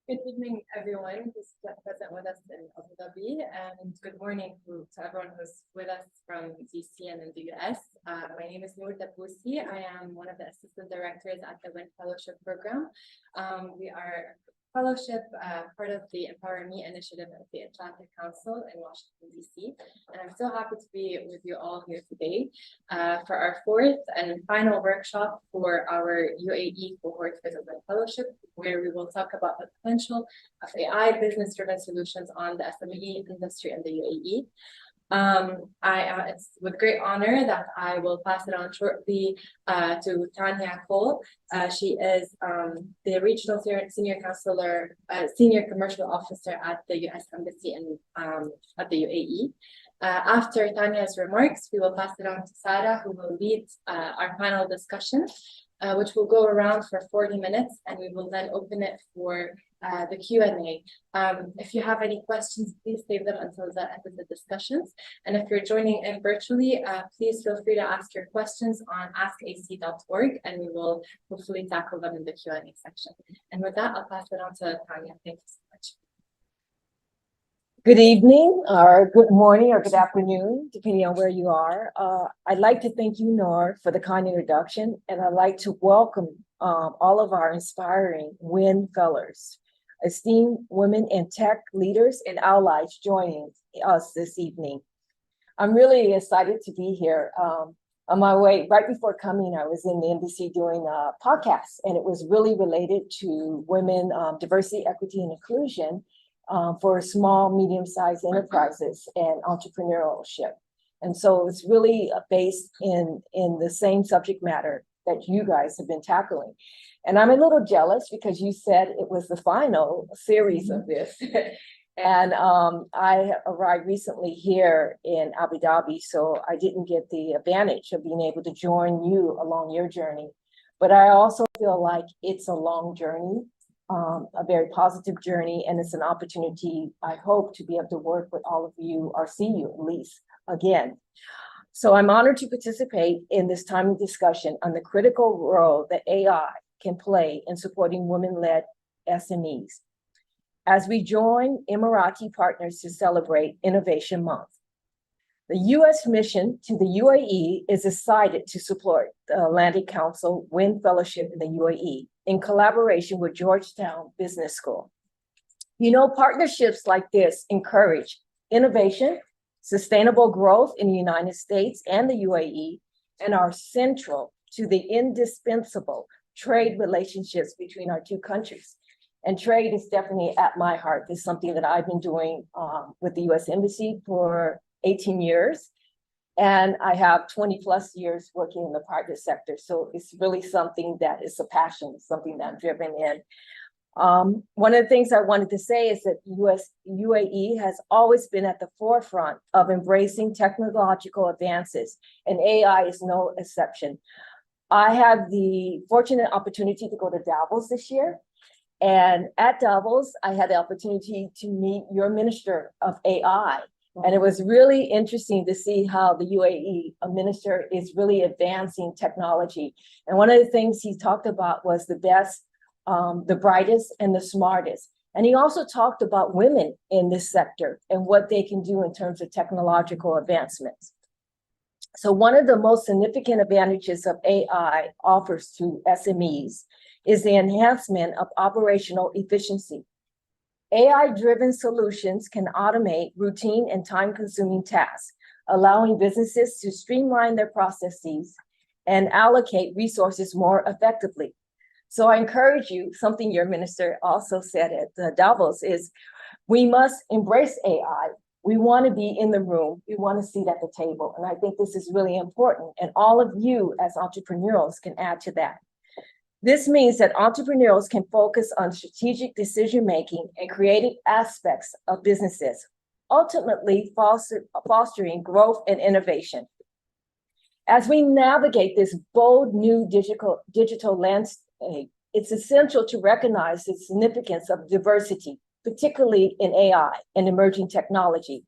Good evening, everyone who's present with us in Abu Dhabi, and good morning to everyone who's with us from DC and in the US. My name is Noor Dabbousi. I am one of the assistant directors at the WIN Fellowship Program. We are fellowship, part of the Empower Me initiative of the Atlantic Council in Washington, DC. And I'm so happy to be with you all here today for our fourth and final workshop for our UAE cohort for the WIN Fellowship, where we will talk about the potential of AI business-driven solutions on the SME industry in the UAE. It's with great honor that I will pass it on shortly to Tanya Cole. She is the regional senior counselor, senior commercial officer at the U.S. Embassy at the UAE. After Tanya's remarks, we will pass it on to Sarah, who will lead our panel discussion, which will go around for 40 minutes, and we will then open it for the Q&A. If you have any questions, please save them until the end of the discussions. And if you're joining in virtually, please feel free to ask your questions on askac.org, and we will hopefully tackle them in the Q&A section. And with that, I'll pass it on to Tanya. Thank you so much. Good evening, or good morning, or good afternoon, depending on where you are. I'd like to thank you, Noor, for the kind introduction, and I'd like to welcome all of our inspiring WIN fellows, esteemed women in tech leaders and allies joining us this evening. I'm really excited to be here. On my way, right before coming, I was in the embassy doing a podcast, and it was really related to women, diversity, equity, and inclusion for small, medium-sized enterprises and entrepreneurship. And so it's really based in the same subject matter that you guys have been tackling. And I'm a little jealous because you said it was the final series of this. And I arrived recently here in Abu Dhabi, so I didn't get the advantage of being able to join you along your journey. But I also feel like it's a long journey, a very positive journey, and it's an opportunity, I hope, to be able to work with all of you or see you at least again. So I'm honored to participate in this timely discussion on the critical role that AI can play in supporting women-led SMEs as we join Emirati partners to celebrate Innovation Month. The U.S. mission to the UAE is excited to support the Atlantic Council WIN Fellowship in the UAE in collaboration with Georgetown Business School. You know, partnerships like this encourage innovation, sustainable growth in the United States and the UAE, and are central to the indispensable trade relationships between our two countries. And trade is definitely at my heart. It's something that I've been doing with the U.S. Embassy for 18 years. And I have 20 plus years working in the private sector. So it's really something that is a passion, something that I'm driven in. One of the things I wanted to say is that UAE has always been at the forefront of embracing technological advances, and AI is no exception. I had the fortunate opportunity to go to Davos this year. And at Davos, I had the opportunity to meet your Minister of AI. And it was really interesting to see how the UAE minister is really advancing technology. And one of the things he talked about was the best, the brightest, and the smartest. And he also talked about women in this sector and what they can do in terms of technological advancements. So one of the most significant advantages of AI offers to SMEs is the enhancement of operational efficiency. AI-driven solutions can automate routine and time-consuming tasks, allowing businesses to streamline their processes and allocate resources more effectively. So I encourage you, something your minister also said at Davos is, we must embrace AI. We want to be in the room. We want to sit at the table. And I think this is really important. And all of you as entrepreneurs can add to that. This means that entrepreneurs can focus on strategic decision-making and creative aspects of businesses, ultimately fostering growth and innovation. As we navigate this bold new digital landscape, it's essential to recognize the significance of diversity, particularly in AI and emerging technology.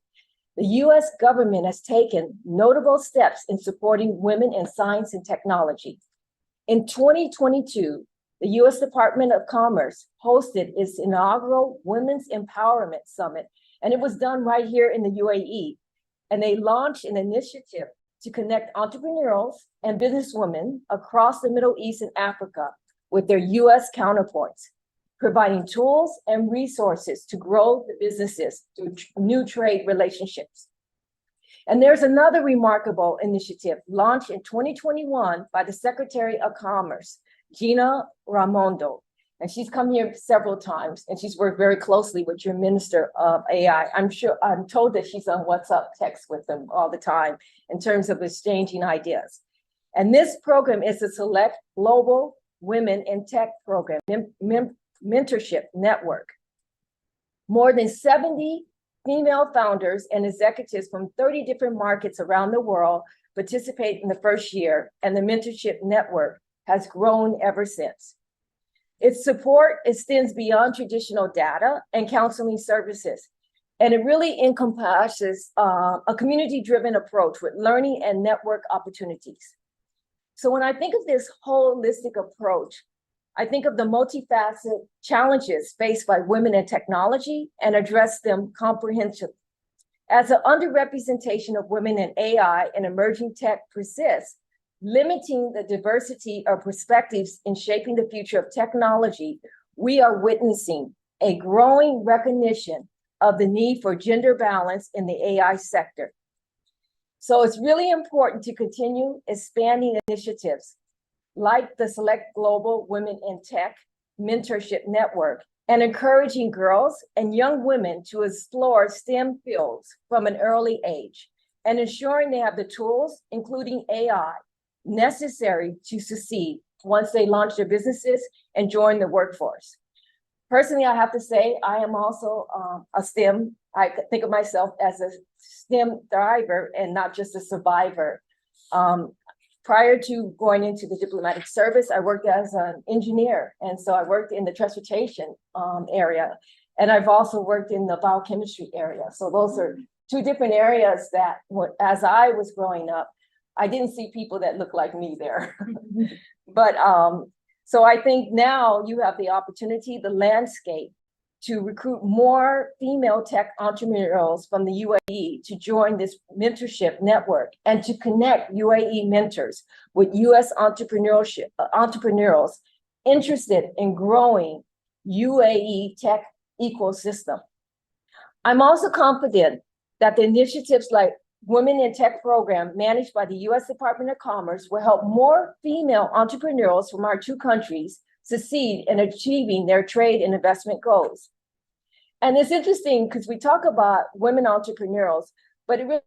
The U.S. government has taken notable steps in supporting women in science and technology. In 2022, the U.S. Department of Commerce hosted its inaugural Women's Empowerment Summit, and it was done right here in the UAE. And they launched an initiative to connect entrepreneurs and businesswomen across the Middle East and Africa with their U.S. counterparts, providing tools and resources to grow the businesses through new trade relationships. And there's another remarkable initiative launched in 2021 by the Secretary of Commerce, Gina Raimondo. And she's come here several times, and she's worked very closely with your Minister of AI. I'm told that she's on WhatsApp text with them all the time in terms of exchanging ideas. And this program is a select global women in tech program, mentorship network. More than 70 female founders and executives from 30 different markets around the world participate in the first year, and the mentorship network has grown ever since. Its support extends beyond traditional data and counseling services, and it really encompasses a community-driven approach with learning and network opportunities. So when I think of this holistic approach, I think of the multifaceted challenges faced by women in technology and address them comprehensively. As an underrepresentation of women in AI and emerging tech persists, limiting the diversity of perspectives in shaping the future of technology, we are witnessing a growing recognition of the need for gender balance in the AI sector. So it's really important to continue expanding initiatives like the Select Global Women in Tech Mentorship Network and encouraging girls and young women to explore STEM fields from an early age and ensuring they have the tools, including AI, necessary to succeed once they launch their businesses and join the workforce. Personally, I have to say, I am also a STEM. I think of myself as a STEM thriver and not just a survivor. Prior to going into the diplomatic service, I worked as an engineer. And so I worked in the transportation area. And I've also worked in the biochemistry area. So those are two different areas that, as I was growing up, I didn't see people that look like me there. But so I think now you have the opportunity, the landscape, to recruit more female tech entrepreneurs from the UAE to join this mentorship network and to connect UAE mentors with US entrepreneurs interested in growing UAE tech ecosystem. I'm also confident that the initiatives like Women in Tech program managed by the US Department of Commerce will help more female entrepreneurs from our two countries succeed in achieving their trade and investment goals. And it's interesting because we talk about women entrepreneurs, but it really,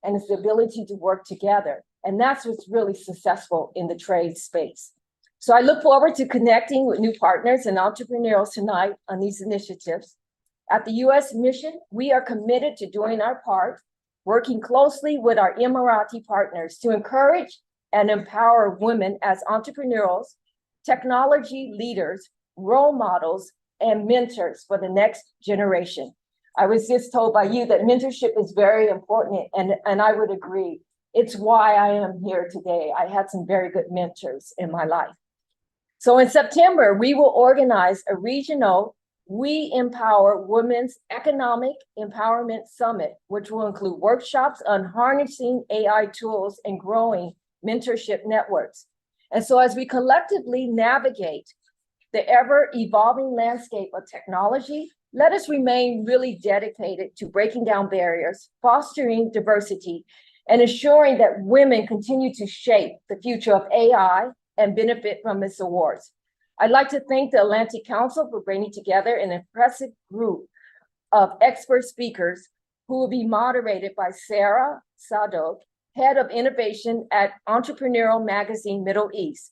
and it's the ability to work together. And that's what's really successful in the trade space. So I look forward to connecting with new partners and entrepreneurs tonight on these initiatives. At the US mission, we are committed to doing our part, working closely with our Emirati partners to encourage and empower women as entrepreneurs, technology leaders, role models, and mentors for the next generation. I was just told by you that mentorship is very important, and I would agree. It's why I am here today. I had some very good mentors in my life. So in September, we will organize a regional We Empower Women's Economic Empowerment Summit, which will include workshops on harnessing AI tools and growing mentorship networks. And so as we collectively navigate the ever-evolving landscape of technology, let us remain really dedicated to breaking down barriers, fostering diversity, and ensuring that women continue to shape the future of AI and benefit from its awards. I'd like to thank the Atlantic Council for bringing together an impressive group of expert speakers who will be moderated by Sarah Sadok, Head of Innovation at Entrepreneurial Magazine Middle East.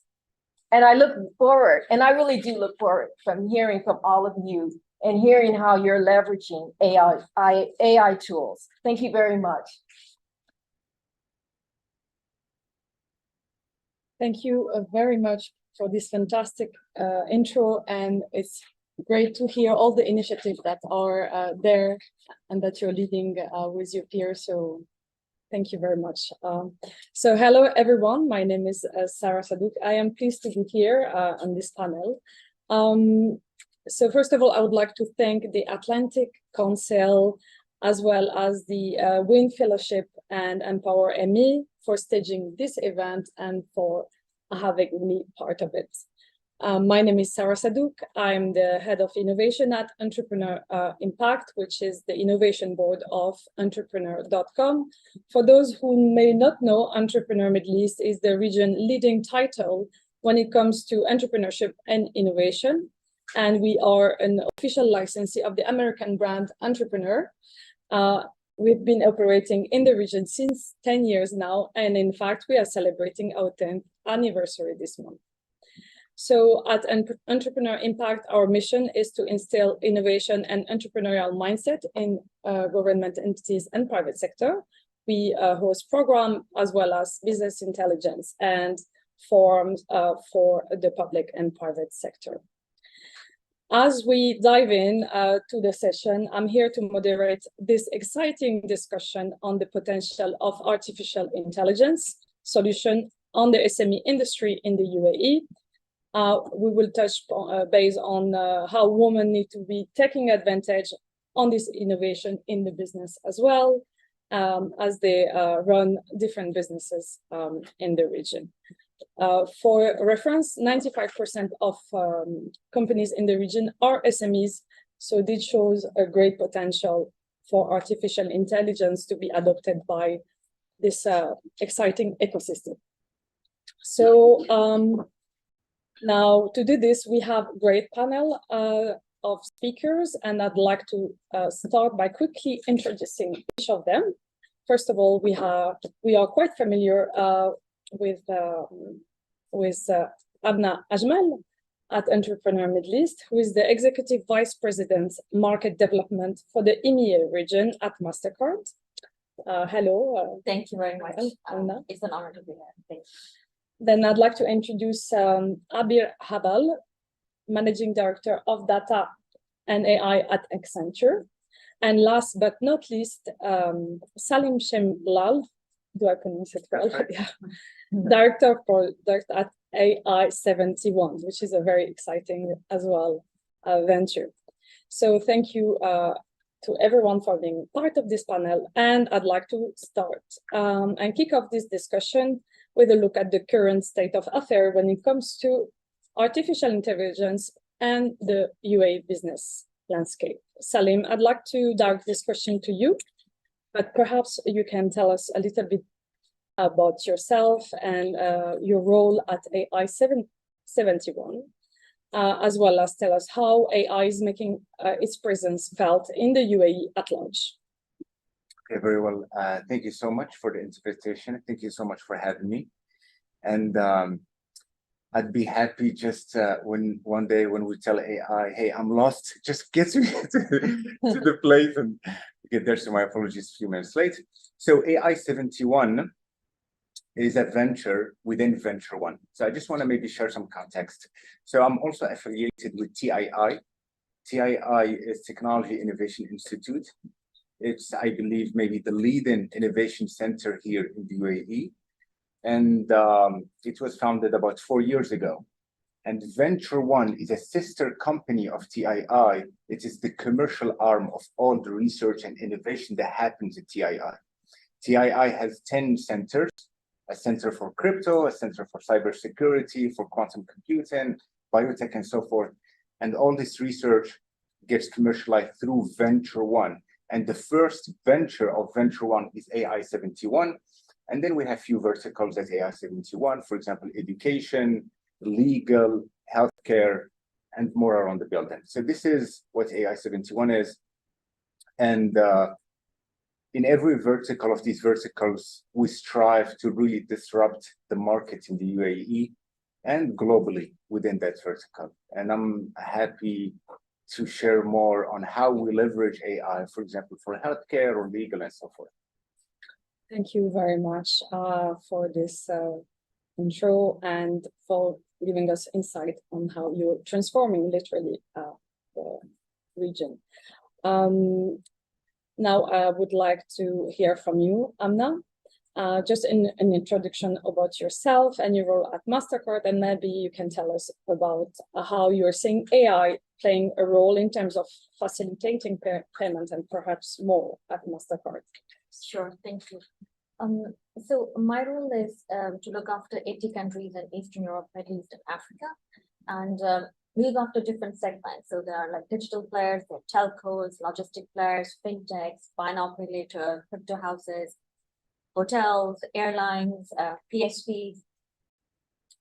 And I look forward, and I really do look forward from hearing from all of you and hearing how you're leveraging AI tools. Thank you very much. Thank you very much for this fantastic intro, and it's great to hear all the initiatives that are there and that you're leading with your peers. So Thank you very much. So hello, everyone. My name is Sarah Sadouk. I am pleased to be here on this panel. So first of all, I would like to thank the Atlantic Council, as well as the WIN Fellowship and Empower ME for staging this event and for having me part of it. My name is Sarah Sadouk. I'm the head of innovation at Entrepreneur Impact, which is the innovation board of entrepreneur.com. For those who may not know, Entrepreneur Middle East is the region leading title when it comes to entrepreneurship and innovation. And we are an official licensee of the American brand Entrepreneur. We've been operating in the region since 10 years now. And in fact, we are celebrating our 10th anniversary this month. So at Entrepreneur Impact, our mission is to instill innovation and entrepreneurial mindset in government entities and private sector. We host programs as well as business intelligence and forums for the public and private sector. As we dive in to the session, I'm here to moderate this exciting discussion on the potential of artificial intelligence solution on the SME industry in the UAE. We will touch base on how women need to be taking advantage on this innovation in the business as well, as they run different businesses in the region. For reference, 95% of companies in the region are SMEs, so this shows a great potential for artificial intelligence to be adopted by this exciting ecosystem. So now to do this, we have a great panel of speakers, and I'd like to start by quickly introducing each of them. First of all, we are quite familiar with Abna Ajmal at Entrepreneur Middle East, who is the Executive Vice President Market Development for the EMEA region at MasterCard. Hello. Thank you very much. Abna. It's an honor to be here. Thank you. Then I'd like to introduce Abir Habal, Managing Director of Data and AI at Accenture. And last but not least, Salim Shemlal, do I pronounce it well? Yeah. Director of Product at AI71, which is a very exciting as well venture. So thank you to everyone for being part of this panel. And I'd like to start and kick off this discussion with a look at the current state of affairs when it comes to artificial intelligence and the UAE business landscape. Salim, I'd like to direct this question to you, but perhaps you can tell us a little bit about yourself and your role at AI71, as well as tell us how AI is making its presence felt in the UAE at large. Okay, very well. Thank you so much for the invitation. Thank you so much for having me. And I'd be happy just when one day when we tell AI, hey, I'm lost, just get me to the place and get there. So my apologies, a few minutes late. So AI71 is a venture within Venture One. So I just want to maybe share some context. So I'm also affiliated with TII. TII is Technology Innovation Institute. It's, I believe, maybe the leading innovation center here in the UAE. And it was founded about 4 years ago. And Venture One is a sister company of TII. It is the commercial arm of all the research and innovation that happens at TII. TII has 10 centers, a center for crypto, a center for cybersecurity, for quantum computing, biotech, and so forth. And all this research gets commercialized through Venture One. And the first venture of Venture One is AI71. And then we have a few verticals at AI71, for example, education, legal, healthcare, and more around the building. So this is what AI71 is. And in every vertical of these verticals, we strive to really disrupt the market in the UAE and globally within that vertical. And I'm happy to share more on how we leverage AI, for example, for healthcare or legal and so forth. Thank you very much for this intro and for giving us insight on how you're transforming literally the region. Now I would like to hear from you, Amna. just an introduction about yourself and your role at MasterCard, and maybe you can tell us about how you're seeing AI playing a role in terms of facilitating payment and perhaps more at MasterCard. Sure, thank you. So my role is to look after 80 countries in Eastern Europe, Middle East, and Africa, and we look after different segments. So there are like digital players, there are telcos, logistic players, fintechs, buy now pay later, crypto houses, hotels, airlines, PSPs.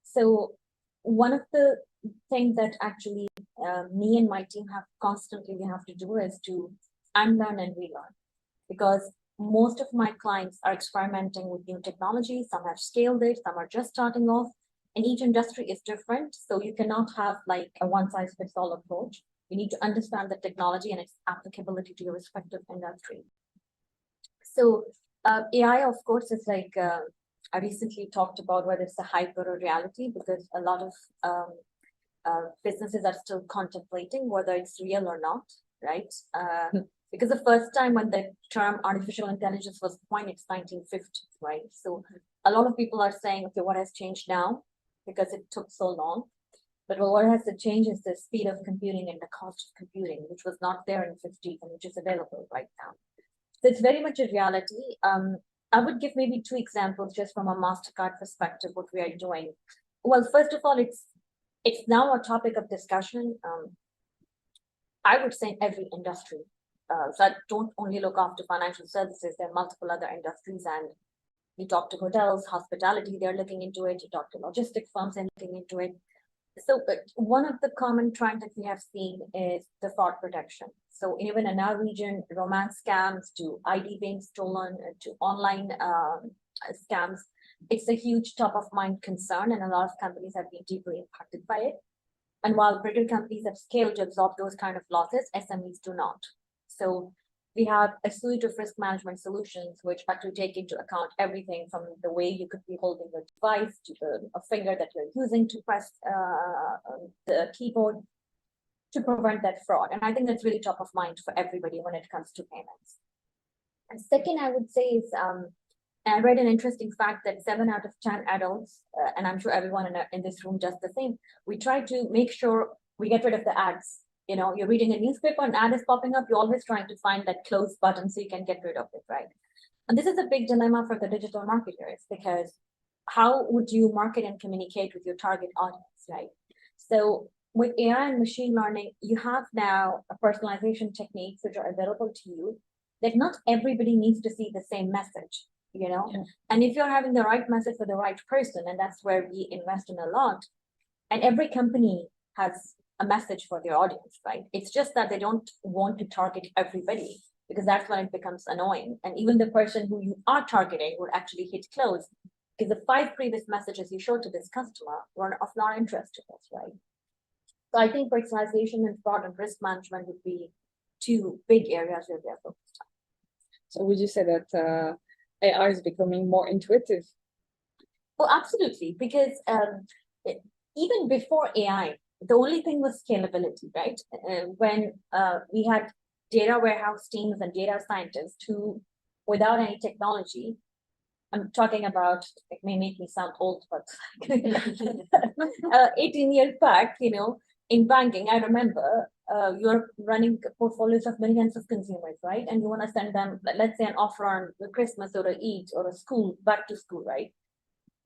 So one of the things that actually me and my team have constantly to do is to unlearn and relearn, because most of my clients are experimenting with new technology. Some have scaled it, some are just starting off, and each industry is different. So you cannot have like a one-size-fits-all approach. You need to understand the technology and its applicability to your respective industry. So AI, of course, is like I recently talked about whether it's a hype or a reality, because a lot of businesses are still contemplating whether it's real or not, right? Because the first time when the term artificial intelligence was coined, it's 1950s, right? So a lot of people are saying, okay, what has changed now? Because it took so long. But what has to change is the speed of computing and the cost of computing, which was not there in the 50s and which is available right now. So it's very much a reality. I would give maybe two examples just from a MasterCard perspective, what we are doing. Well, first of all, it's now a topic of discussion. I would say in every industry. So I don't only look after financial services, there are multiple other industries, and you talk to hotels, hospitality, they're looking into it. You talk to logistic firms and looking into it. So one of the common trends that we have seen is the fraud protection. So even in our region, romance scams to ID being stolen to online scams, it's a huge top of mind concern, and a lot of companies have been deeply impacted by it. And while bigger companies have scaled to absorb those kind of losses, SMEs do not. So we have a suite of risk management solutions which actually take into account everything from the way you could be holding your device to a finger that you're using to press the keyboard to prevent that fraud. And I think that's really top of mind for everybody when it comes to payments. And second, I would say is, I read an interesting fact that 7 out of 10 adults, and I'm sure everyone in this room does the same, we try to make sure we get rid of the ads. You know, you're reading a newspaper, an ad is popping up, you're always trying to find that close button so you can get rid of it, right? And this is a big dilemma for the digital marketers, because how would you market and communicate with your target audience, right? So with AI and machine learning, you have now a personalization techniques which are available to you that not everybody needs to see the same message, you know? Yeah. And if you're having the right message for the right person, and that's where we invest in a lot, and every company has a message for their audience, right? It's just that they don't want to target everybody, because that's when it becomes annoying. And even the person who you are targeting would actually hit close, because the 5 previous messages you showed to this customer were of not interest to us, right? So I think personalization and fraud and risk management would be 2 big areas where we are focused on. So would you say that AI is becoming more intuitive? Oh, absolutely, because even before AI, the only thing was scalability, right? When we had data warehouse teams and data scientists who, without any technology, I'm talking about, it may make me sound old, but 18 years back, you know, in banking, I remember you're running portfolios of millions of consumers, right? And you want to send them, let's say, an offer on Christmas or a Eid or a school, back to school, right?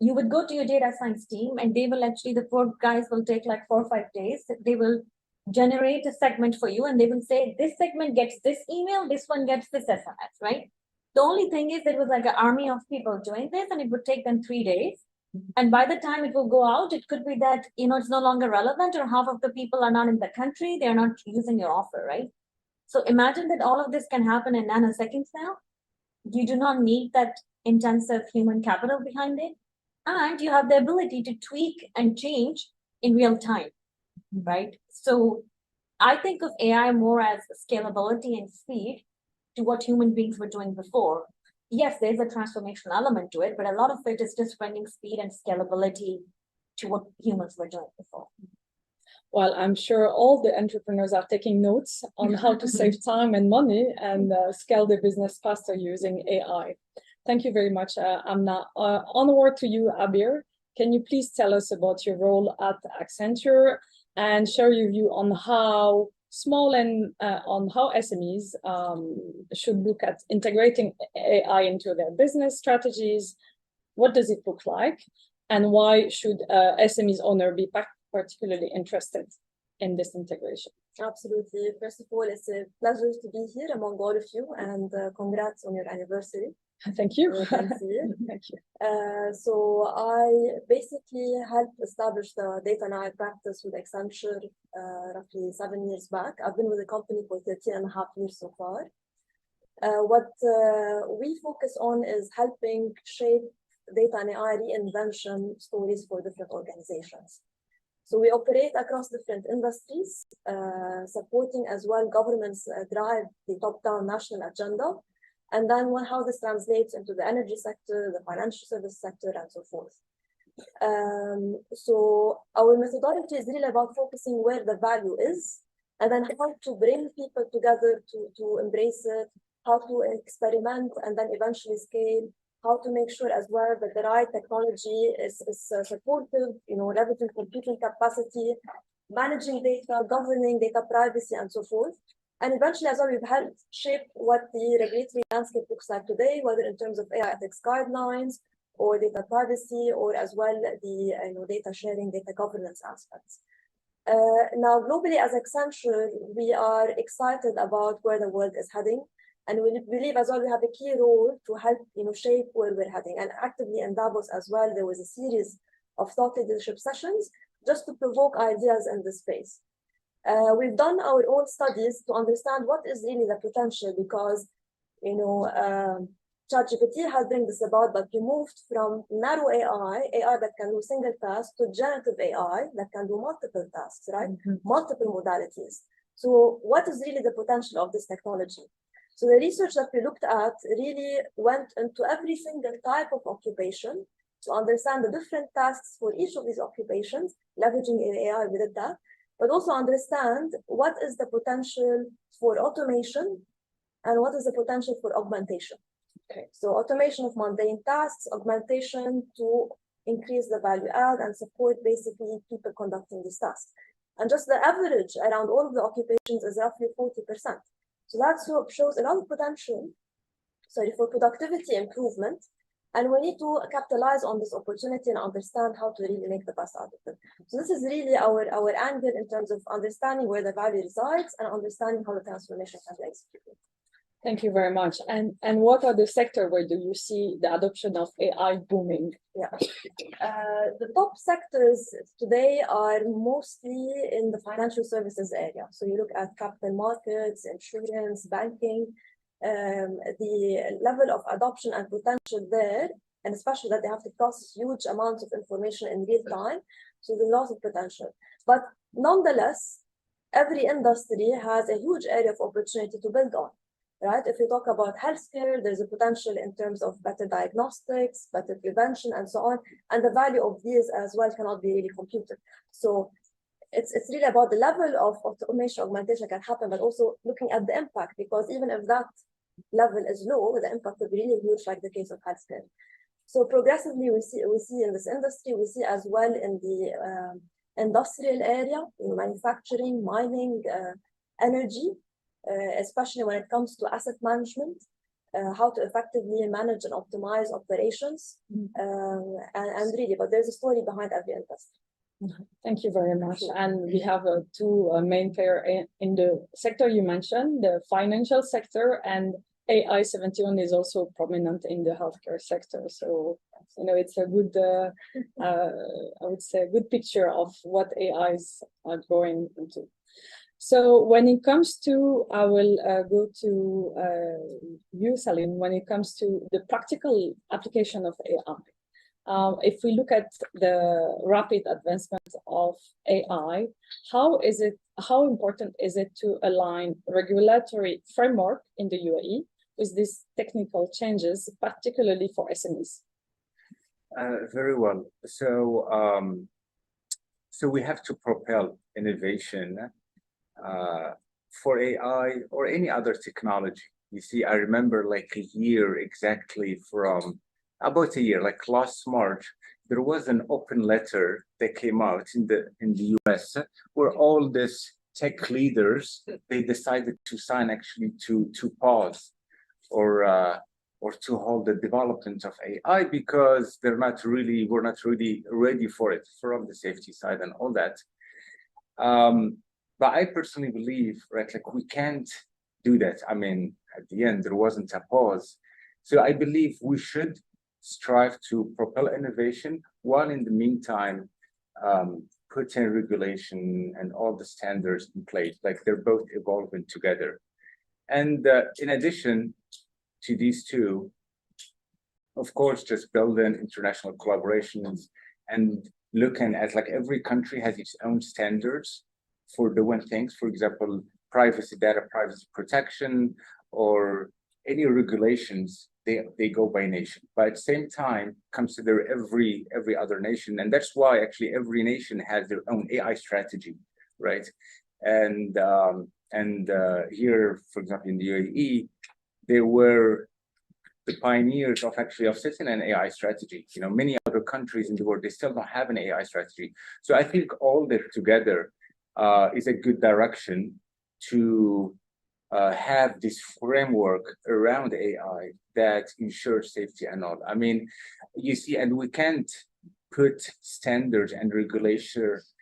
You would go to your data science team, and they will actually, the poor guys will take like 4 or 5 days. They will generate a segment for you, and they will say, this segment gets this email, this one gets this SMS, right? The only thing is, there was like an army of people doing this, and it would take them 3 days. And by the time it will go out, it could be that, you know, it's no longer relevant, or half of the people are not in the country, they're not using your offer, right? So imagine that all of this can happen in nanoseconds now. You do not need that intensive human capital behind it. And you have the ability to tweak and change in real time, right? So I think of AI more as scalability and speed to what human beings were doing before. Yes, there's a transformational element to it, but a lot of it is just bringing speed and scalability to what humans were doing before. Well, I'm sure all the entrepreneurs are taking notes on how to save time and money and scale their business faster using AI. Thank you very much, Amna. Onward to you, Abir. Can you please tell us about your role at Accenture and share your view on how small and on how SMEs should look at integrating AI into their business strategies? What does it look like? And why should SMEs owner be particularly interested in this integration? Absolutely. First of all, it's a pleasure to be here among all of you, and congrats on your anniversary. Thank you. Thank you. Thank you. So I basically helped establish the data and AI practice with Accenture roughly 7 years back. I've been with the company for 13.5 years so far. What we focus on is helping shape data and AI reinvention stories for different organizations. So we operate across different industries, supporting as well governments drive the top-down national agenda, and then how this translates into the energy sector, the financial service sector, and so forth. So our methodology is really about focusing where the value is, and then how to bring people together to embrace it, how to experiment, and then eventually scale, how to make sure as well that the right technology is supportive, leveraging computing capacity, managing data, governing data privacy, and so forth. And eventually, as well, we've helped shape what the regulatory landscape looks like today, whether in terms of AI ethics guidelines or data privacy, or as well the data sharing, data governance aspects. Now, globally, as Accenture, we are excited about where the world is heading, and we believe as well we have a key role to help shape where we're heading. And actively in Davos as well, there was a series of thought leadership sessions just to provoke ideas in this space. We've done our own studies to understand what is really the potential, because ChatGPT has bring this about, but we moved from narrow AI that can do single tasks, to generative AI that can do multiple tasks, right? Multiple modalities. So what is really the potential of this technology? So the research that we looked at really went into every single type of occupation to understand the different tasks for each of these occupations, leveraging AI with that, but also understand what is the potential for automation and what is the potential for augmentation. Okay, so automation of mundane tasks, augmentation to increase the value add and support basically people conducting these tasks. And just the average around all of the occupations is roughly 40%. So that shows a lot of potential, for productivity improvement. And we need to capitalize on this opportunity and understand how to really make the best out of it. So this is really our angle in terms of understanding where the value resides and understanding how the transformation can be executed. Thank you very much. And what are the sectors where do you see the adoption of AI booming? Yeah, the top sectors today are mostly in the financial services area. So you look at capital markets, insurance, banking. The level of adoption and potential there, and especially that they have to process huge amounts of information in real time. So there's a lot of potential. But nonetheless, every industry has a huge area of opportunity to build on, right? If you talk about healthcare, there's a potential in terms of better diagnostics, better prevention, and so on. And the value of these as well cannot be really computed. So it's really about the level of automation augmentation can happen, but also looking at the impact, because even if that level is low, the impact will be really huge, like the case of healthcare. So progressively, we see in this industry, we see as well in the industrial area, in manufacturing, mining, energy, especially when it comes to asset management, how to effectively manage and optimize operations, and really, but there's a story behind every industry. Thank you very much. And we have two main players in the sector you mentioned, the financial sector, and AI-71 is also prominent in the healthcare sector. So, it's a good, I would say, a good picture of what AIs are going into. So when it comes to, I will go to you, Salim, when it comes to the practical application of AI. If we look at the rapid advancement of AI, how important is it to align regulatory framework in the UAE with these technical changes, particularly for SMEs? Very well. So we have to propel innovation for AI or any other technology. You see, I remember like a year exactly from about a year, like last March, there was an open letter that came out in the US where all these tech leaders, they decided to sign actually to pause or to hold the development of AI because we're not really ready for it from the safety side and all that. But I personally believe, right, like we can't do that. I mean, at the end, there wasn't a pause. So I believe we should strive to propel innovation while in the meantime, put in regulation and all the standards in place, like they're both evolving together. And in addition to these two, of course, just building international collaborations and looking at like every country has its own standards for doing things. For example, data privacy protection or any regulations, they go by nation. But at the same time, consider every other nation. And that's why actually every nation has their own AI strategy, right? And here, for example, in the UAE, they were the pioneers of setting an AI strategy. You know, many other countries in the world, they still don't have an AI strategy. So I think all that together is a good direction to have this framework around AI that ensures safety and all. I mean, you see, and we can't put standards and regulations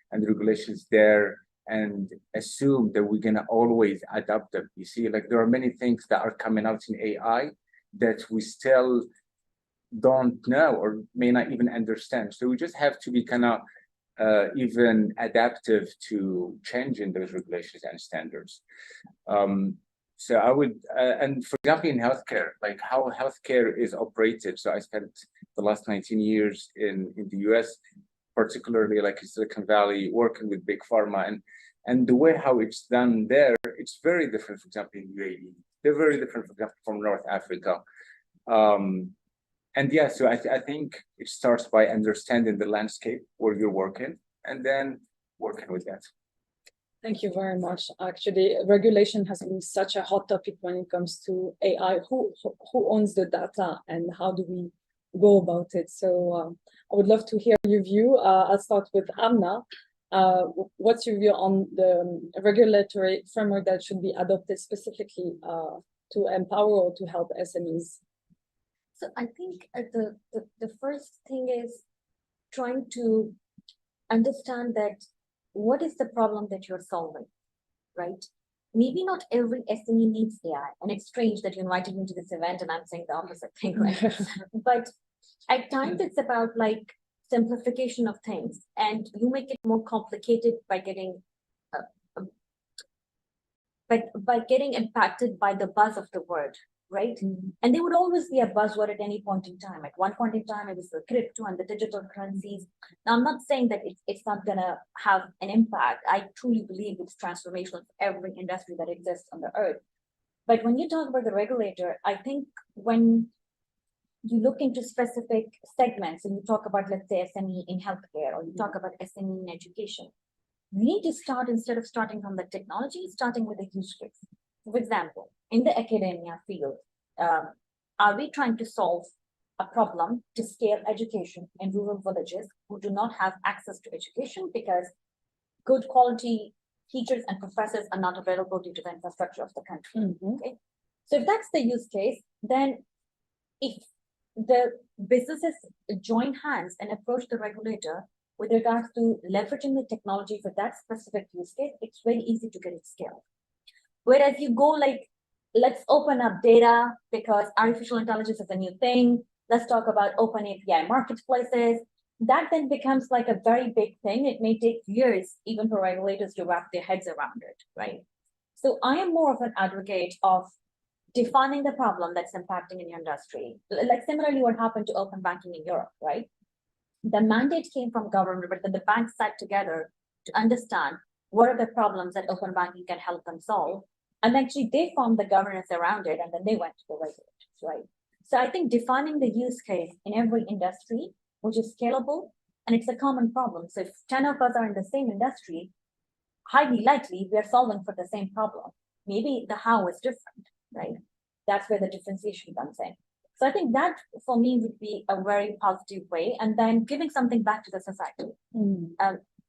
there and assume that we're gonna always adapt them. You see, like there are many things that are coming out in AI that we still don't know or may not even understand. So we just have to be kind of even adaptive to changing those regulations and standards. So I would, and for example, in healthcare, like how healthcare is operated. So I spent the last 19 years in the US, particularly like in Silicon Valley, working with big pharma, and the way how it's done there, it's very different, for example, in UAE. They're very different, for example, from North Africa. And yeah, so I think it starts by understanding the landscape where you're working and then working with that. Thank you very much. Actually, regulation has been such a hot topic when it comes to AI. Who owns the data and how do we go about it? So I would love to hear your view. I'll start with Amna. What's your view on the regulatory framework that should be adopted specifically to empower or to help SMEs? So I think the first thing is trying to understand that what is the problem that you're solving, right? Maybe not every SME needs AI, and it's strange that you invited me to this event and I'm saying the opposite thing, right? But at times it's about like simplification of things, and you make it more complicated by getting impacted by the buzz of the word, right? Mm-hmm. And there would always be a buzzword at any point in time. At one point in time, it was the crypto and the digital currencies. Now, I'm not saying that it's not going to have an impact. I truly believe it's transformational for every industry that exists on the earth. But when you talk about the regulator, I think when you look into specific segments and you talk about, let's say, SME in healthcare, or you talk about SME in education, we need to start, instead of starting from the technology, starting with a use case. For example, in the academia field, are we trying to solve a problem to scale education in rural villages who do not have access to education because good quality teachers and professors are not available due to the infrastructure of the country? Mm-hmm. Okay. So if that's the use case, then if the businesses join hands and approach the regulator with regards to leveraging the technology for that specific use case, it's very easy to get it scaled. Whereas you go like, let's open up data because artificial intelligence is a new thing. Let's talk about open API marketplaces. That then becomes like a very big thing. It may take years even for regulators to wrap their heads around it, right? So I am more of an advocate of defining the problem that's impacting in your industry. Like similarly what happened to open banking in Europe, right? The mandate came from government, but then the banks sat together to understand what are the problems that open banking can help them solve. And actually they formed the governance around it, and then they went to the regulators, right? So I think defining the use case in every industry, which is scalable, and it's a common problem. So if 10 of us are in the same industry, highly likely we are solving for the same problem. Maybe the how is different, right? That's where the differentiation comes in. So I think that for me would be a very positive way, and then giving something back to the society.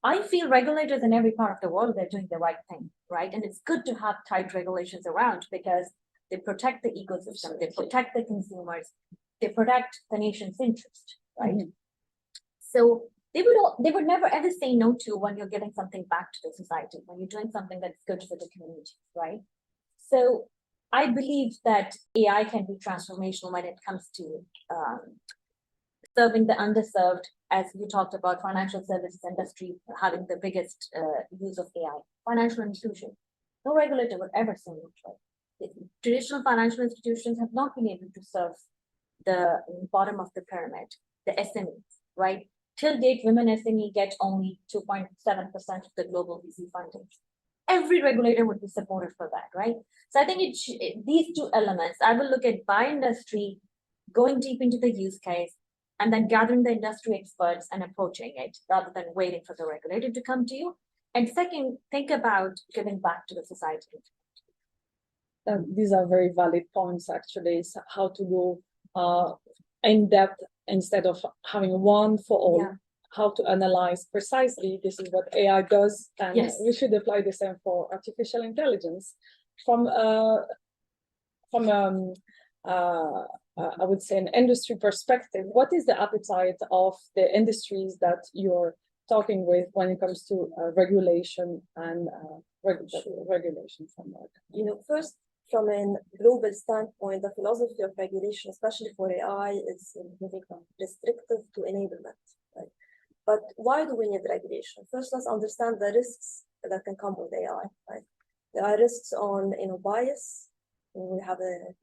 I feel regulators in every part of the world, they're doing the right thing, right? And it's good to have tight regulations around because they protect the ecosystem, they protect the consumers, they protect the nation's interest, right? So they would never ever say no to when you're giving something back to the society, when you're doing something that's good for the community, right? So I believe that AI can be transformational when it comes to serving the underserved, as you talked about, financial services industry having the biggest use of AI, financial inclusion. No regulator would ever say no to it. Traditional financial institutions have not been able to serve the bottom of the pyramid, the SMEs, right? Till date, women SME get only 2.7% of the global VC funding. Every regulator would be supportive for that, right? So I think these two elements, I will look at by industry, going deep into the use case, and then gathering the industry experts and approaching it rather than waiting for the regulator to come to you. And second, think about giving back to the society. These are very valid points, actually. So how to go in depth instead of having one for all. Yeah. How to analyze precisely. This is what AI does, and Yes. we should apply the same for artificial intelligence. From I would say an industry perspective, what is the appetite of the industries that you're talking with when it comes to regulation and regulation framework? First, from a global standpoint, the philosophy of regulation, especially for AI, is moving from restrictive to enablement. Right? But why do we need regulation? First, let's understand the risks that can come with AI. Right? There are risks on bias. We have a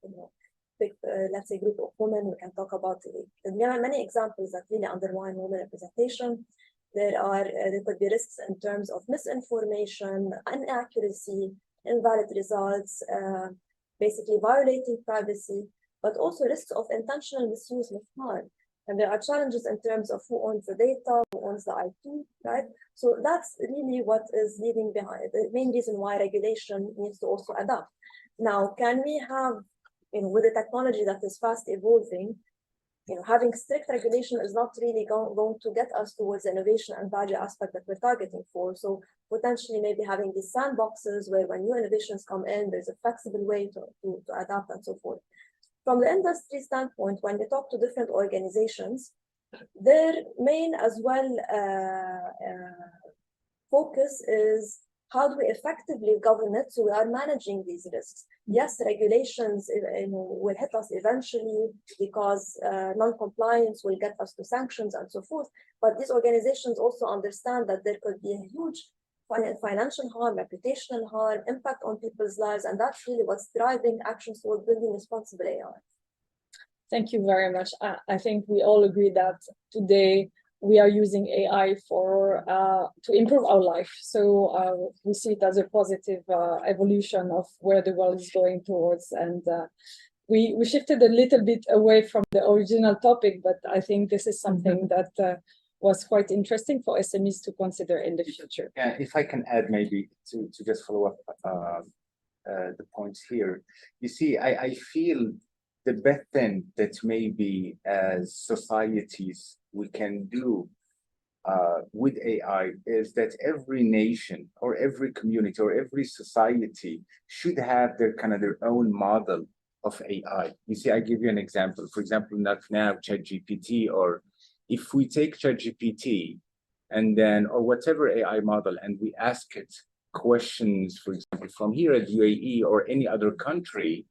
big, let's say, group of women. We can talk about there are many examples that really undermine women representation. There could be risks in terms of misinformation, inaccuracy, invalid results, basically violating privacy, but also risks of intentional misuse of harm. And there are challenges in terms of who owns the data, who owns the IP, right? So that's really what is leading behind the main reason why regulation needs to also adapt. Now, can we have, with the technology that is fast evolving, having strict regulation is not really going to get us towards the innovation and value aspect that we're targeting for. So potentially maybe having these sandboxes where when new innovations come in, there's a flexible way to adapt and so forth. From the industry standpoint, when we talk to different organizations, their main as well focus is how do we effectively govern it so we are managing these risks. Yes, regulations will hit us eventually because non-compliance will get us to sanctions and so forth. But these organizations also understand that there could be a huge financial harm, reputational harm, impact on people's lives, and that's really what's driving actions toward building responsible AI. Thank you very much. I think we all agree that today we are using AI to improve our life. So we see it as a positive evolution of where the world is going towards. And we shifted a little bit away from the original topic, but I think this is something that was quite interesting for SMEs to consider in the future. Yeah, if I can add maybe to just follow up the points here. You see, I feel the best thing that maybe as societies we can do with AI is that every nation or every community or every society should have their own model of AI. You see, I give you an example. For example, not now ChatGPT, or if we take ChatGPT and then or whatever AI model and we ask it questions, for example, from here at UAE or any other country,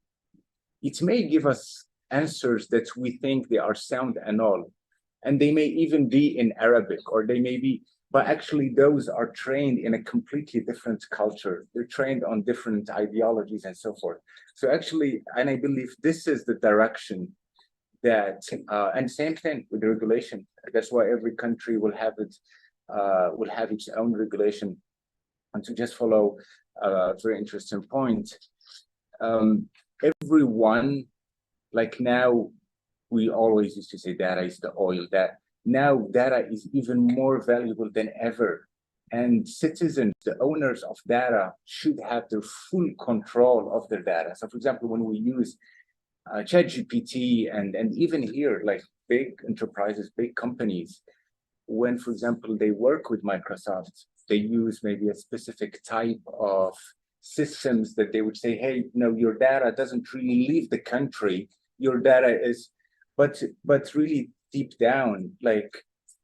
it may give us answers that we think they are sound and all. And they may even be in Arabic, or they may be, but actually those are trained in a completely different culture. They're trained on different ideologies and so forth. So actually, and I believe this is the direction that, and same thing with the regulation. That's why every country will have its own regulation. And to just follow a very interesting point, everyone, like now, we always used to say data is the oil, that now data is even more valuable than ever. And citizens, the owners of data, should have the full control of their data. So for example, when we use ChatGPT and even here, like big enterprises, big companies, when, for example, they work with Microsoft, they use maybe a specific type of systems that they would say, hey, no, your data doesn't really leave the country. Your data is, but really deep down, like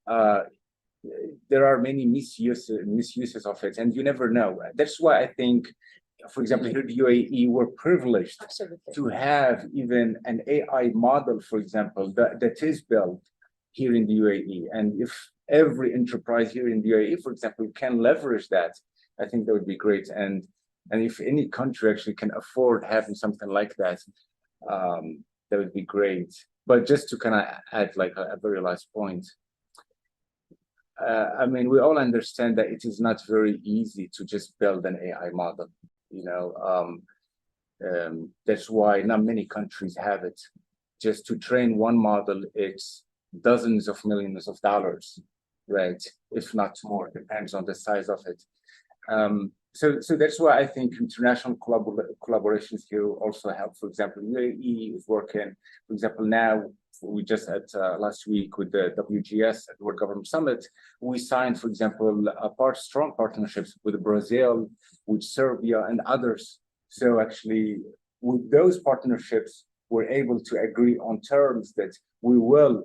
there are many misuses of it, and you never know. That's why I think, for example, here in the UAE, we're privileged to have even an AI model, for example, that is built here in the UAE. And if every enterprise here in the UAE, for example, can leverage that, I think that would be great. And if any country actually can afford having something like that, that would be great. But just to kind of add like a very last point, I mean, we all understand that it is not very easy to just build an AI model, you know. That's why not many countries have it. Just to train one model, it's dozens of millions of dollars, right? If not more, depends on the size of it. So that's why I think international collaborations here also help. For example, UAE is working, for example, now we just had last week with the WGS, at World Government Summit, we signed, for example, strong partnerships with Brazil, with Serbia and others. So actually, with those partnerships, we're able to agree on terms that we will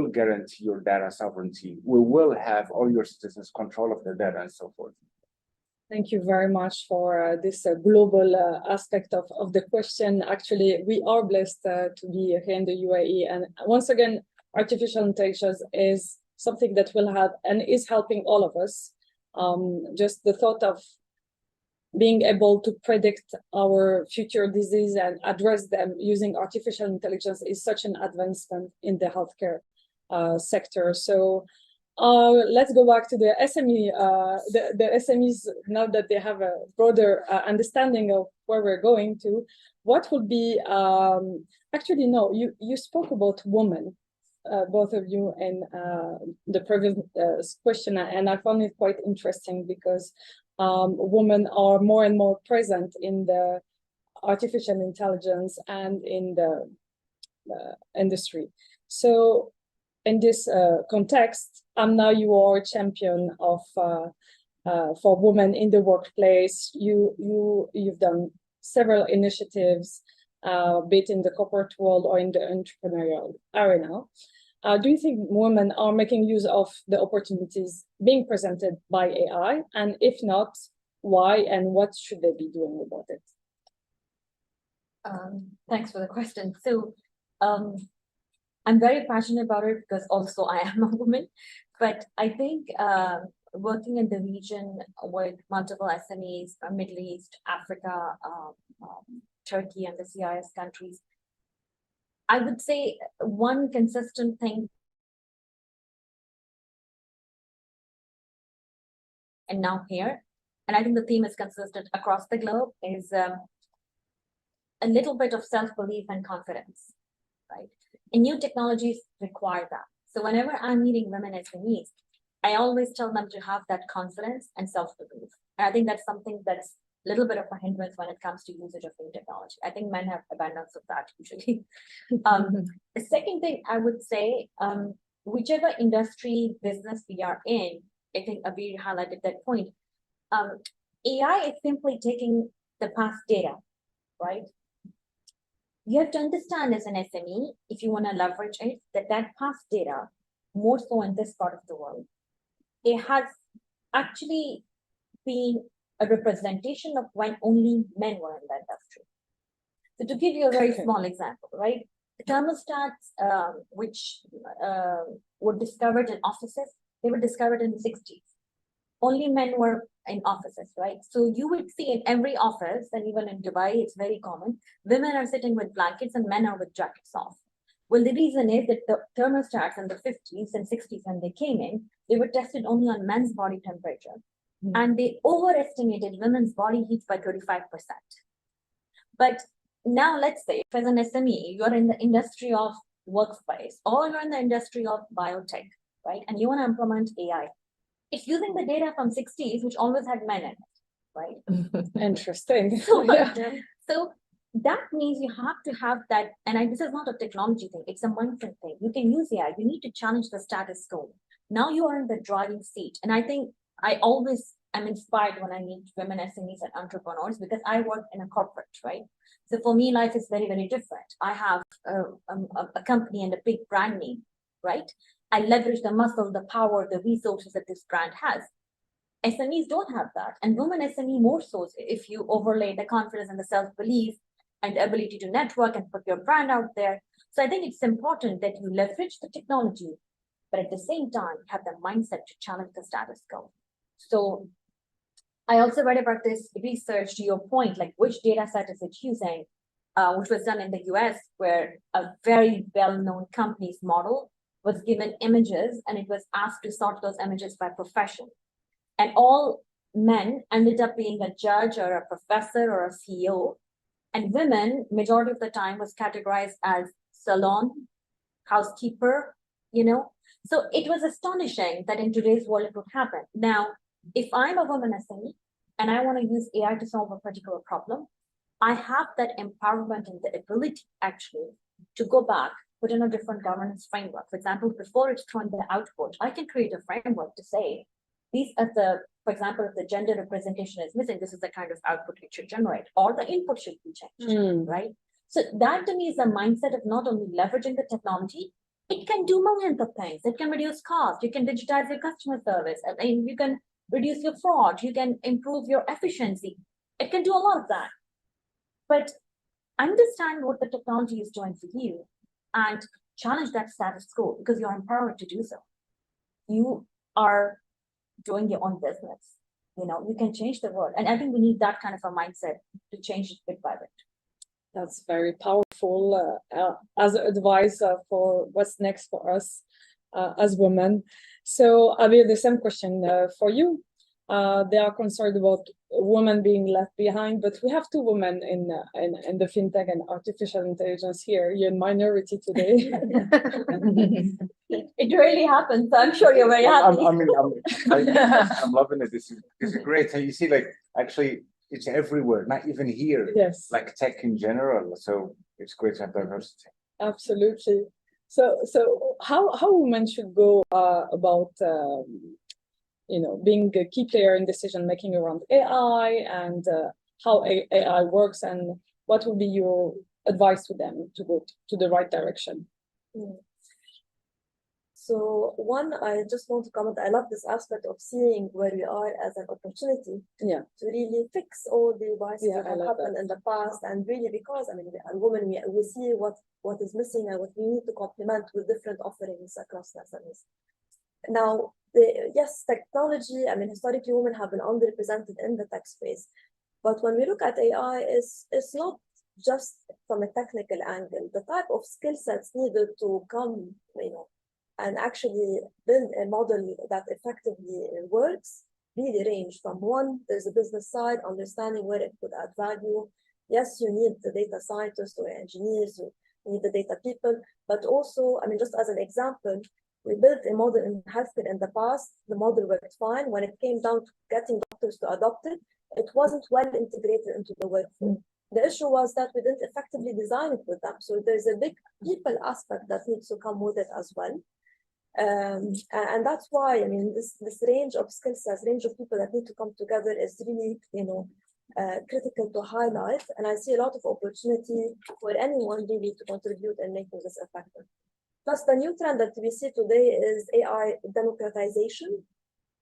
guarantee your data sovereignty. We will have all your citizens control of the data and so forth. Thank you very much for this global aspect of the question. Actually, we are blessed to be here in the UAE. And once again, artificial intelligence is something that will help and is helping all of us. Just the thought of being able to predict our future disease and address them using artificial intelligence is such an advancement in the healthcare sector. So let's go back to the SME, the SMEs, now that they have a broader understanding of where we're going to. What would be, actually, no, you spoke about women, both of you, in the previous question, and I found it quite interesting because women are more and more present in the artificial intelligence and in the industry. So in this context, now you are a champion of for women in the workplace. You've done several initiatives, be it in the corporate world or in the entrepreneurial arena. Do you think women are making use of the opportunities being presented by AI? And if not, why and what should they be doing about it? Thanks for the question. So I'm very passionate about it because also I am a woman, but I think working in the region with multiple SMEs, Middle East, Africa, Turkey and the CIS countries, I would say one consistent thing, and now here, and I think the theme is consistent across the globe, is a little bit of self-belief and confidence, right? And new technologies require that. So whenever I'm meeting women SMEs, I always tell them to have that confidence and self-belief. And I think that's something that's a little bit of a hindrance when it comes to usage of new technology. I think men have abundance of that usually. The second thing I would say, whichever industry, business we are in, I think Abir highlighted that point. AI is simply taking the past data, right? You have to understand as an SME, if you want to leverage it, that past data, more so in this part of the world, it has actually been a representation of when only men were in the industry. So to give you a very small example, right? The thermostats, which were discovered in offices, they were discovered in the 60s. Only men were in offices, right? So you would see in every office, and even in Dubai, it's very common, women are sitting with blankets and men are with jackets off. Well, the reason is that the thermostats in the 50s and 60s, when they came in, they were tested only on men's body temperature. And they overestimated women's body heat by 35%. But now let's say, if as an SME, you're in the industry of workspace, or you're in the industry of biotech, right? And you want to implement AI. It's using the data from 60s, which always had men in it, right? Interesting. So that means you have to have that, and this is not a technology thing, it's a mindset thing. You can use AI, you need to challenge the status quo. Now you are in the driving seat. And I think I always am inspired when I meet women SMEs and entrepreneurs because I work in a corporate, right? So for me, life is very, very different. I have a company and a big brand name, right? I leverage the muscle, the power, the resources that this brand has. SMEs don't have that. And women SME more so if you overlay the confidence and the self-belief and the ability to network and put your brand out there. So I think it's important that you leverage the technology, but at the same time, have the mindset to challenge the status quo. So I also read about this research, to your point, like which data set is it using, which was done in the US, where a very well-known company's model was given images and it was asked to sort those images by profession. And all men ended up being a judge or a professor or a CEO. And women, majority of the time, was categorized as salon, housekeeper, So it was astonishing that in today's world it would happen. Now, if I'm a woman SME and I want to use AI to solve a particular problem, I have that empowerment and the ability actually to go back, put in a different governance framework. For example, before it's thrown the output, I can create a framework to say, these are for example, if the gender representation is missing, this is the kind of output it should generate, or the input should be changed, right? So that to me is a mindset of not only leveraging the technology, it can do millions of things. It can reduce cost. You can digitize your customer service. I mean, you can reduce your fraud. You can improve your efficiency. It can do a lot of that. But understand what the technology is doing for you and challenge that status quo because you're empowered to do so. You are doing your own business. You can change the world. And I think we need that kind of a mindset to change it bit by bit. That's very powerful as advice for what's next for us as women. So I have the same question for you. They are concerned about women being left behind, but we have two women in the fintech and artificial intelligence here. You're in minority today. It really happens. So I'm sure you're very happy. I'm loving it. This is great. And you see, like, actually, it's everywhere, not even here. Yes. Like tech in general. So it's great to have diversity. Absolutely. So how women should go about being a key player in decision making around AI and how AI works, and what would be your advice to them to go to the right direction? So one, I just want to comment, I love this aspect of seeing where we are as an opportunity to really fix all the vices that have happened in the past. And really because, I mean, we are women, we see what is missing and what we need to complement with different offerings across the SMEs. Now, yes, technology, I mean, historically, women have been underrepresented in the tech space. But when we look at AI, it's not just from a technical angle. The type of skill sets needed to come, and actually build a model that effectively works really range from one, there's a business side, understanding where it could add value. Yes, you need the data scientists or engineers, you need the data people, but also, I mean, just as an example, we built a model in healthcare in the past. The model worked fine. When it came down to getting doctors to adopt it, it wasn't well integrated into the workflow. The issue was that we didn't effectively design it with them. So there's a big people aspect that needs to come with it as well. And that's why, I mean, this range of skill sets, range of people that need to come together is really, critical to highlight. And I see a lot of opportunity for anyone really to contribute and making this effective. Plus, the new trend that we see today is AI democratization,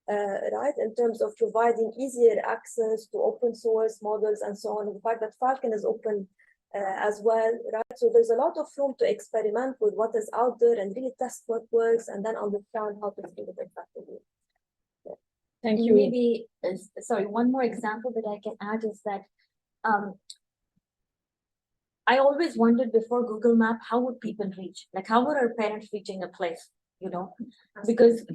right? In terms of providing easier access to open source models and so on. And the fact that Falcon is open as well, right? So there's a lot of room to experiment with what is out there and really test what works and then understand how to scale it effectively. Yeah. Thank you. Maybe, sorry, one more example that I can add is that I always wondered before Google Map, how would people reach? Like, how were our parents reaching a place? Because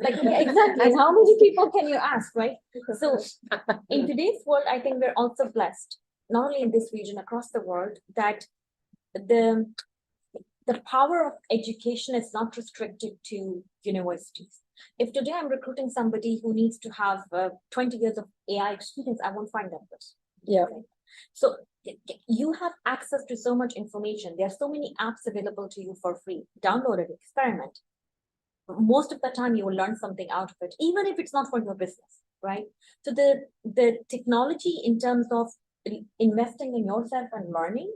like exactly, and how many people can you ask, right? So in today's world, I think we're also blessed, not only in this region, across the world, that the power of education is not restricted to universities. If today I'm recruiting somebody who needs to have 20 years of AI experience, I won't find that person. Yeah. Okay? So you have access to so much information. There are so many apps available to you for free. Download it, experiment. Most of the time you will learn something out of it, even if it's not for your business, right? So the technology in terms of investing in yourself and learning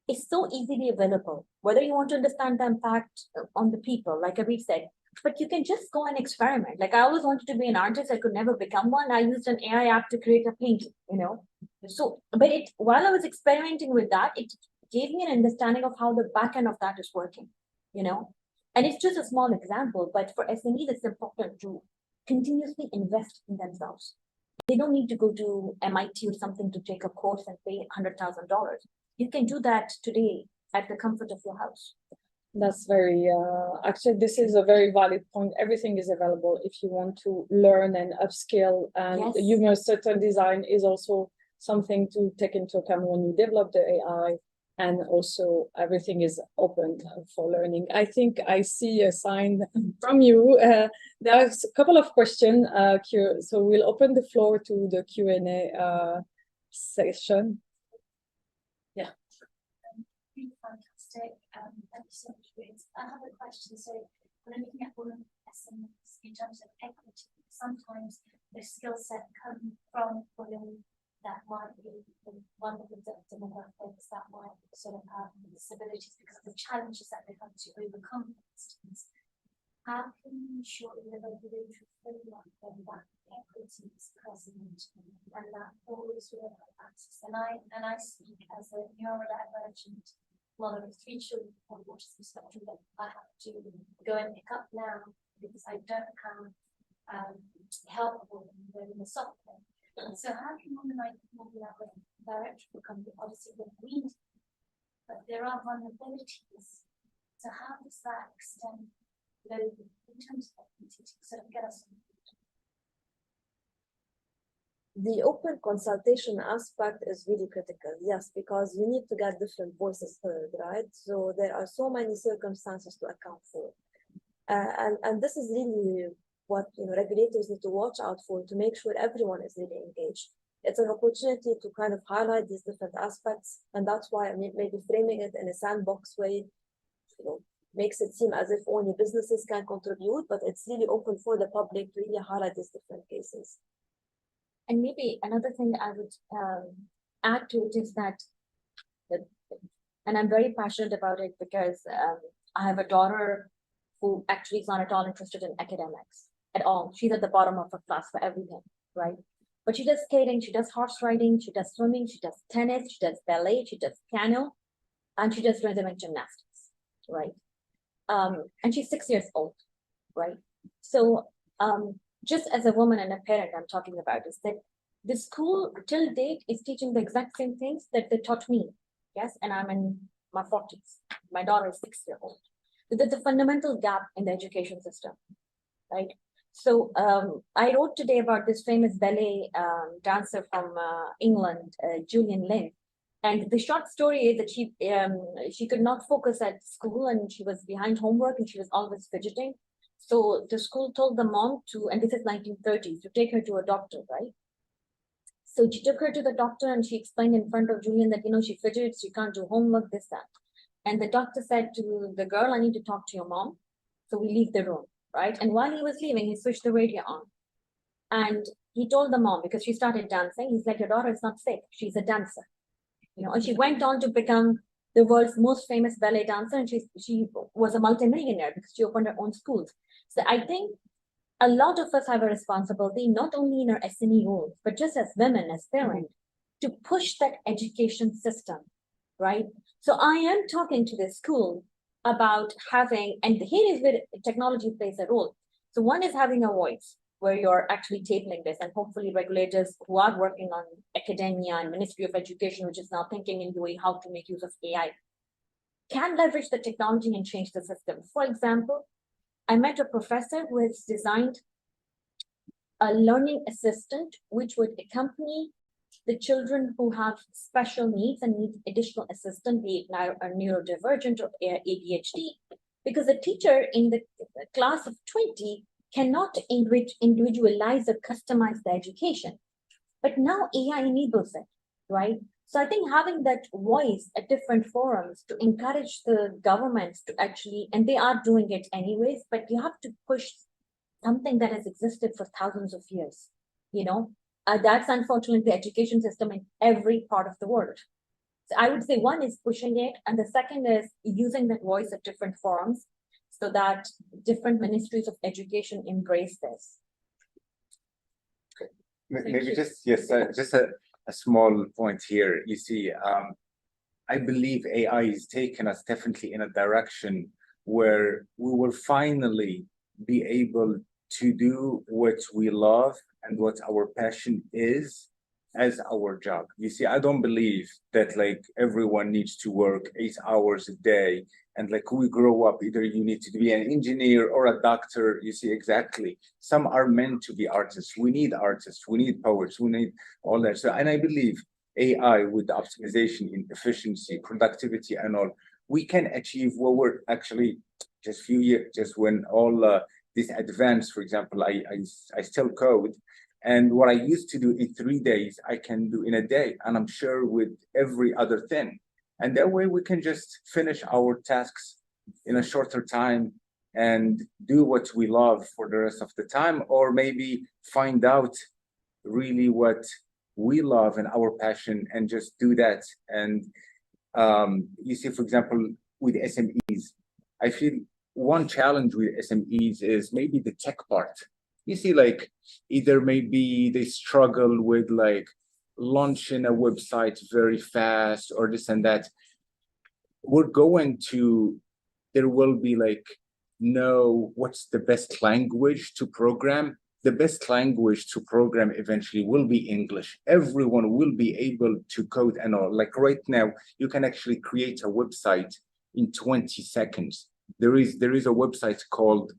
is so easily available, whether you want to understand the impact on the people, like Abhi said, but you can just go and experiment. Like I always wanted to be an artist, I could never become one. I used an AI app to create a painting, you know. So, but while I was experimenting with that, it gave me an understanding of how the back end of that is working, you know. And it's just a small example, but for SMEs, it's important to continuously invest in themselves. They don't need to go to MIT or something to take a course and pay $100,000. You can do that today at the comfort of your house. That's very, actually, this is a very valid point. Everything is available if you want to learn and upskill. And Yes. human certain design is also something to take into account when you develop the AI. And also everything is open for learning. I think I see a sign from you. There's a couple of questions. So we'll open the floor to the Q&A session. Yeah. Fantastic. Thank you so much, Ruth. I have a question. So when I'm looking at all of SMEs in terms of equity, sometimes the skill set come from women that might be one of the demographics that might sort of have disabilities because of the challenges that they have to overcome, for instance. How can you ensure in the regulatory framework that equity is present and that always will have access? And I speak as a neurodivergent mother of 3 children on the autism spectrum that I have to go and pick up now because I don't have help in the software. So how can women like move that direction become obviously the green, but there are vulnerabilities. So how does that extend globally in terms of equity to sort of get us on? The open consultation aspect is really critical, yes, because you need to get different voices heard, right? So there are so many circumstances to account for. And this is really what regulators need to watch out for to make sure everyone is really engaged. It's an opportunity to kind of highlight these different aspects, and that's why I mean, maybe framing it in a sandbox way, makes it seem as if only businesses can contribute, but it's really open for the public to really highlight these different cases. And maybe another thing I would add to it is that, and I'm very passionate about it because I have a daughter who actually is not at all interested in academics at all. She's at the bottom of her class for everything, right? But she does skating, she does horse riding, she does swimming, she does tennis, she does ballet, she does piano, and she does rhythmic gymnastics, right? And she's 6 years old, right? So just as a woman and a parent, I'm talking about is that the school till date is teaching the exact same things that they taught me, yes? And I'm in my 40s. My daughter is 6 years old. So there's a fundamental gap in the education system, right? So I wrote today about this famous ballet dancer from England, Julian Lynn. And the short story is that she could not focus at school and she was behind homework and she was always fidgeting. So the school told the mom to, and this is 1930s, to take her to a doctor, right? So she took her to the doctor and she explained in front of Julian that, she fidgets, she can't do homework, this, that. And the doctor said to the girl, I need to talk to your mom. So we leave the room, right? And while he was leaving, he switched the radio on. And he told the mom, because she started dancing, he's like, your daughter is not sick, she's a dancer. And she went on to become the world's most famous ballet dancer, and she was a multimillionaire because she opened her own schools. So I think a lot of us have a responsibility, not only in our SME roles, but just as women, as parents, to push that education system, right? So I am talking to the school about having, and here is where technology plays a role. So one is having a voice where you're actually tabling this, and hopefully regulators who are working on academia and Ministry of Education, which is now thinking in UAE how to make use of AI, can leverage the technology and change the system. For example, I met a professor who has designed a learning assistant which would accompany the children who have special needs and need additional assistance, be it neurodivergent or ADHD, because a teacher in the class of 20 cannot individualize or customize the education. But now AI enables it, right? So I think having that voice at different forums to encourage the governments to actually, and they are doing it anyways, but you have to push something that has existed for thousands of years, you know. That's unfortunately the education system in every part of the world. So I would say one is pushing it, and the second is using that voice at different forums so that different ministries of education embrace this. Maybe you. just, yes, just a small point here. You see, I believe AI is taking us definitely in a direction where we will finally be able to do what we love and what our passion is as our job. You see, I don't believe that like everyone needs to work 8 hours a day and like we grow up, either you need to be an engineer or a doctor. You see, exactly. Some are meant to be artists. We need artists, we need poets, we need all that. So, and I believe AI with the optimization in efficiency, productivity, and all, we can achieve what we're actually just few years, just when all this advanced, for example, I still code. And what I used to do in 3 days, I can do in a day. And I'm sure with every other thing. And that way we can just finish our tasks in a shorter time and do what we love for the rest of the time, or maybe find out really what we love and our passion and just do that. And you see, for example, with SMEs, I feel one challenge with SMEs is maybe the tech part. You see, like either maybe they struggle with like launching a website very fast or this and that. There will be like, no, what's the best language to program? The best language to program eventually will be English. Everyone will be able to code and all. Like right now, you can actually create a website in 20 seconds. There is a website called,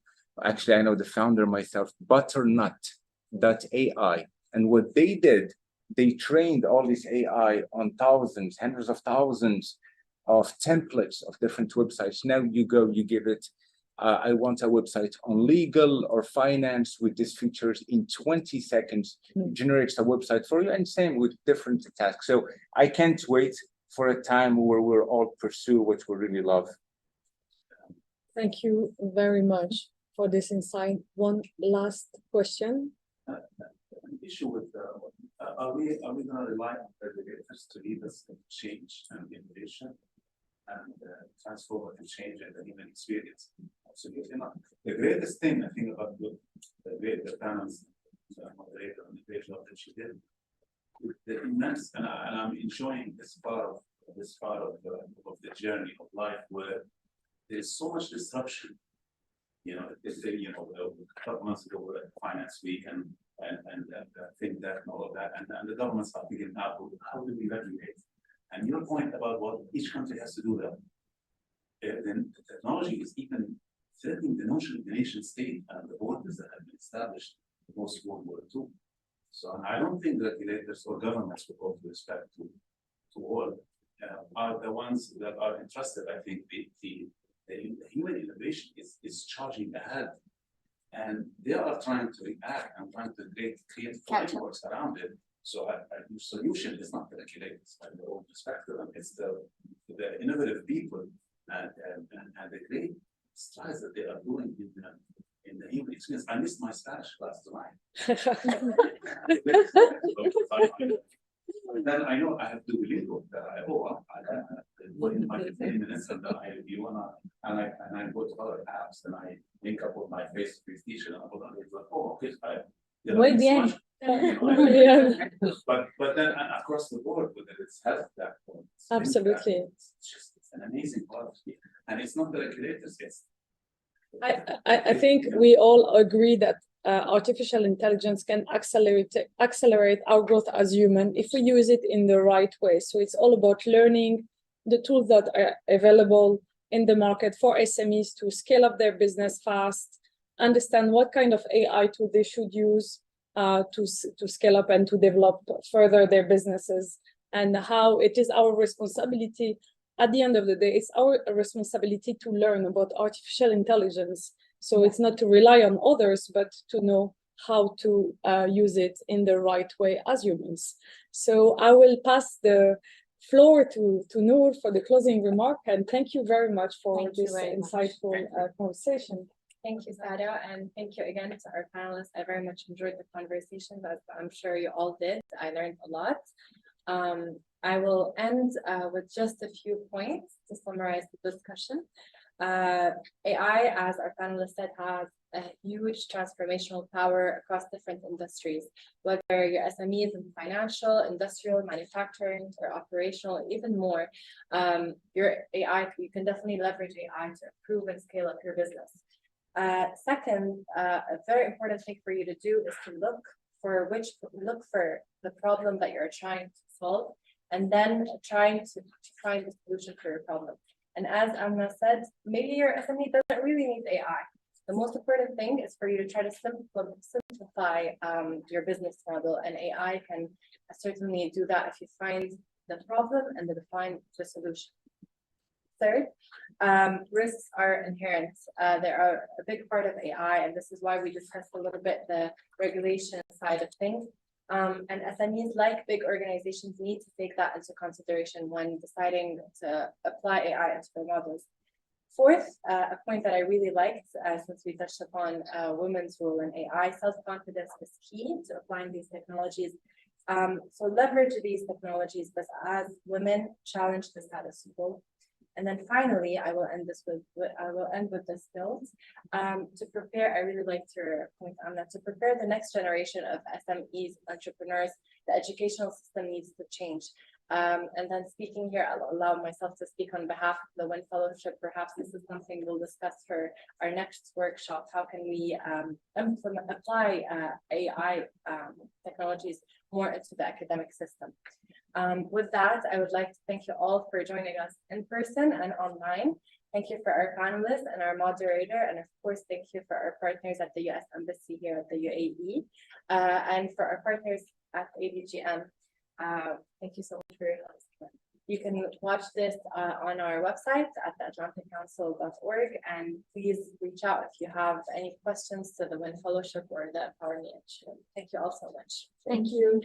actually, I know the founder myself, butternut.ai. And what they did, they trained all this AI on thousands, hundreds of thousands of templates of different websites. Now you go, you give it, I want a website on legal or finance with these features. In 20 seconds, it generates a website for you, and same with different tasks. So I can't wait for a time where we'll all pursue what we really love. Thank you very much for this insight. One last question. An issue with are we going to rely on regulators to lead us in change and innovation and transform and change in the human experience? Absolutely not. The greatest thing I think about the panel's moderator on the page that she did, the immense, and I'm enjoying this part of the journey of life where there's so much disruption. You know, a couple months ago we were at Finance Week and think that and all of that, and the governments are figuring out how do we regulate. And your point about what each country has to do that, then the technology is even threatening the notion of the nation state and the borders that have been established post World War II. So I don't think regulators or governments, with all due respect to all, are the ones that are entrusted. I think the human innovation is charging ahead, and they are trying to react and trying to create frameworks around it. So the solution is not the regulators, by their own perspective, and it's the innovative people and the great strides that they are doing in the human experience. I missed my Spanish class tonight. Then I know I have to believe that I put in my 15 minutes and then I review and I go to other apps and I link up with my face-to-face teacher and all that. It's like, oh, okay, Muy bien. Yeah. But then across the board, whether it's health platforms, Absolutely. It's an amazing part, and it's not the regulators. I think we all agree that artificial intelligence can accelerate our growth as human if we use it in the right way. So it's all about learning the tools that are available in the market for SMEs to scale up their business fast, understand what kind of AI tool they should use to scale up and to develop further their businesses, and how it is our responsibility. At the end of the day, it's our responsibility to learn about artificial intelligence. So it's not to rely on others, but to know how to use it in the right way as humans. So I will pass the floor to Noor for the closing remark, and thank you very much for Thank you this very much. insightful conversation. Thank you, Sarah, and thank you again to our panelists. I very much enjoyed the conversation, but I'm sure you all did. I learned a lot. I will end with just a few points to summarize the discussion. AI, as our panelist said, has a huge transformational power across different industries, whether your SMEs in financial, industrial, manufacturing, or operational, even more. Your AI, you can definitely leverage AI to improve and scale up your business. Second, a very important thing for you to do is to look for the problem that you're trying to solve, and then trying to find the solution for your problem. And as Amna said, maybe your SME doesn't really need AI. The most important thing is for you to try to simplify your business model, and AI can certainly do that if you find the problem and then find the solution. Third, risks are inherent. They are a big part of AI, and this is why we discussed a little bit the regulation side of things. And SMEs, like big organizations, need to take that into consideration when deciding to apply AI into their models. Fourth, a point that I really liked, since we touched upon women's role in AI, self-confidence is key to applying these technologies. So leverage these technologies, but as women, challenge the status quo. And then finally, I will end with this note. To prepare, I really like your point on that. To prepare the next generation of SMEs, entrepreneurs, the educational system needs to change. And then speaking here, I'll allow myself to speak on behalf of the WIN Fellowship. Perhaps this is something we'll discuss for our next workshop. How can we apply AI technologies more into the academic system? With that, I would like to thank you all for joining us in person and online. Thank you for our panelists and our moderator, and of course, thank you for our partners at the US Embassy here at the UAE, and for our partners at ADGM. Thank you so much for your help. You can watch this on our website at theatlanticcouncil.org, and please reach out if you have any questions to the WIN Fellowship or the Empower Me Initiative. Thank you all so much. Thank you.